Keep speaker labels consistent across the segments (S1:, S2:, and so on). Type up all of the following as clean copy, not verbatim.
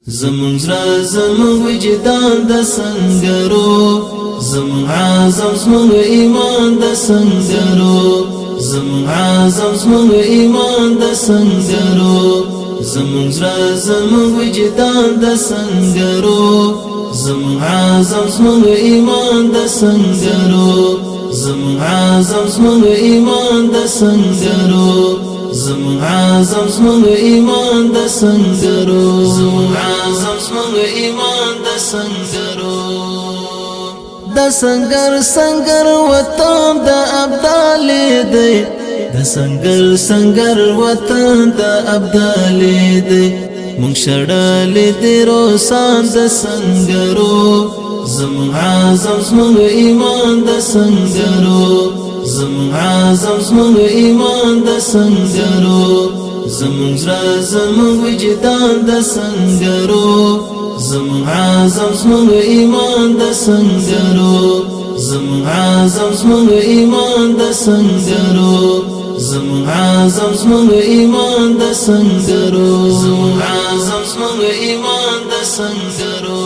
S1: زمون زړه زمون وجدان د سنگرو زمون عزم زمون ایمان د سنگرو زمون عزم زمون ایمان د سنگرو زمون زړه زمون وجدان د سنگرو زمون عزم زمون ایمان د سنگرو زمون عزم زمون ایمان د سنگرو زمون عزم زمون ایمان د سنگرو زمون عزم زمون ایمان د سنگرو د سنگر سنگر وطن د ابدال دی د سنگر سنگر وطن د ابدال دی مونږ شړل دی روسان د سنگرو زمون عزم زمون ایمان د سنگرو زمون عزم زمون ایمان د سنگرو زمون زړه زمون وجدان د سنگرو زمون عزم زمون ایمان د سنگرو زمون عزم زمون ایمان د سنگرو زمون عزم زمون ایمان د سنگرو زمون عزم زمون ایمان د سنگرو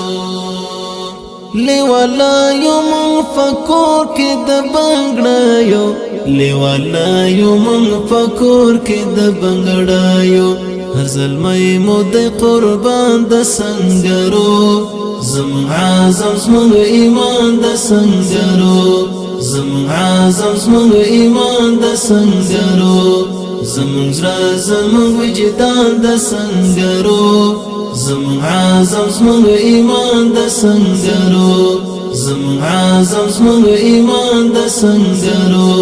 S1: لیوالا یو من فکور کی د بنگړایو لیوالا یو من فکور کی د بنگړایو هر زلمای مو د قربان د سنگرو زمون عزم زمون ایمان د سنگرو زمون عزم زمون ایمان د سنگرو زمون زړه زمون وجدان د سنگرو زمون عزم زمون ایمان د سنگرو زمون عزم زمون ایمان د سنگرو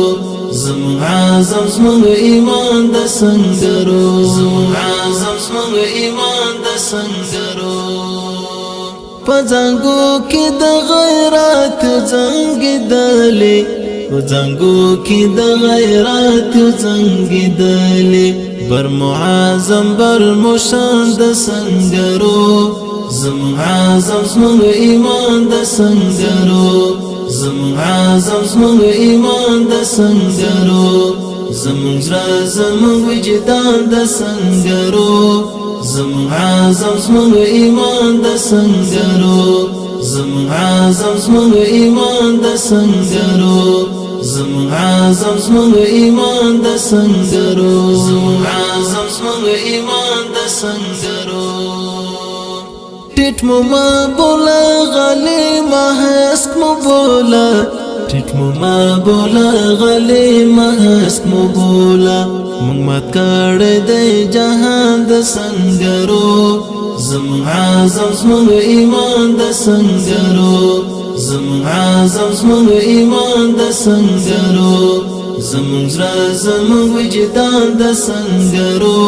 S1: زمون عزم زمون ایمان د سنگرو زمون عزم زمون ایمان د سنگرو پزنګو کې د غیرت زنګ دلې پزنګو کې د غیرت زنګ دلې بر معظم بر مشان د سنگرو زمون عزم زمون ایمان د سنگرو زمون عزم زمون ایمان د سنگرو زمون زړه زمون وجدان د سنگرو زمون عزم زمون ایمان د سنگرو زمون عزم زمون ایمان د سنگرو زمون عزم زمون ایمان د سنگرو زمون عزم زمون ایمان د سنگرو ټټ مو ما بولا غلی ما هسک مو بولا ټټ مو ما بولا غلی ما هسک مو بولا مونږ مات کړ د جهان د سنگرو زمون عزم زمون ایمان د سنگرو زمون عزم زمون ایمان د سنگرو زمون زړه زمون وجدان د سنگرو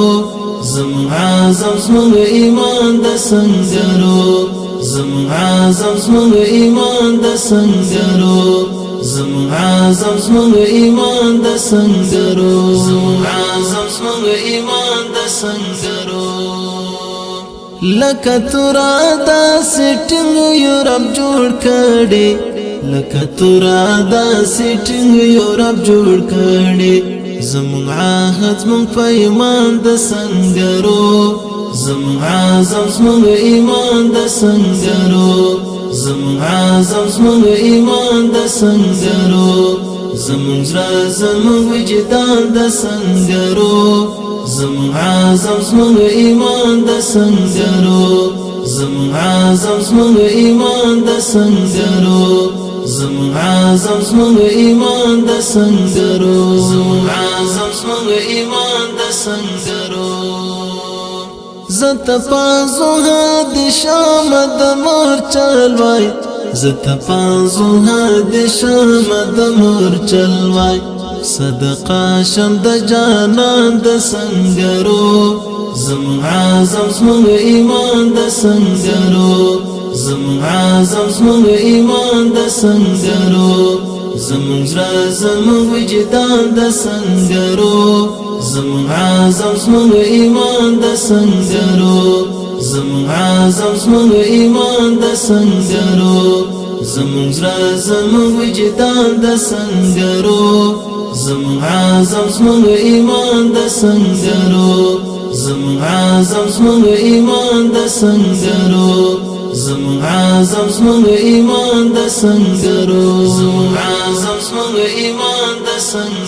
S1: زمون عزم زمون ایمان د سنگرو زمون عزم زمون ایمان د سنگرو زمون عزم زمون ایمان د سنگرو زمون عزم زمون ایمان د سنگرو لکه تورا دا سټینګ یو رب جوړ کړي لکه تورا دا سټینګ یو رب جوړ کړي زمون عهد زمون پیمان د سنگرو زمون عزم زمون ایمان د سنگرو زمون عزم زمون ایمان د سنگرو زمون زړه زمون وجدان د سنگرو زمون عزم زمون ایمان د سنگرو زمون عزم زمون ایمان د سنگرو زمون عزم زمون ایمان د سنگرو زمون عزم زمون ایمان د سنگرو زت پانزو هد شام د مور چلوای زت پانزو هد شام د مور چلوای صدقه شم د جانان د سنگرو زمون عزم زمون ایمان د سنگرو زمون عزم زمون ایمان د سنگرو زمون زړه زمون وجدان د سنگرو زمون عزم زمون ایمان د سنگرو زمون عزم زمون ایمان د سنگرو زمون زړه زمون وجدان د سنگرو زمون عزم زمون ایمان د سنگرو زمون عزم زمون ایمان د سنگرو زمون عزم زمون ایمان د سنگرو زمون عزم زمون ایمان د سنگرو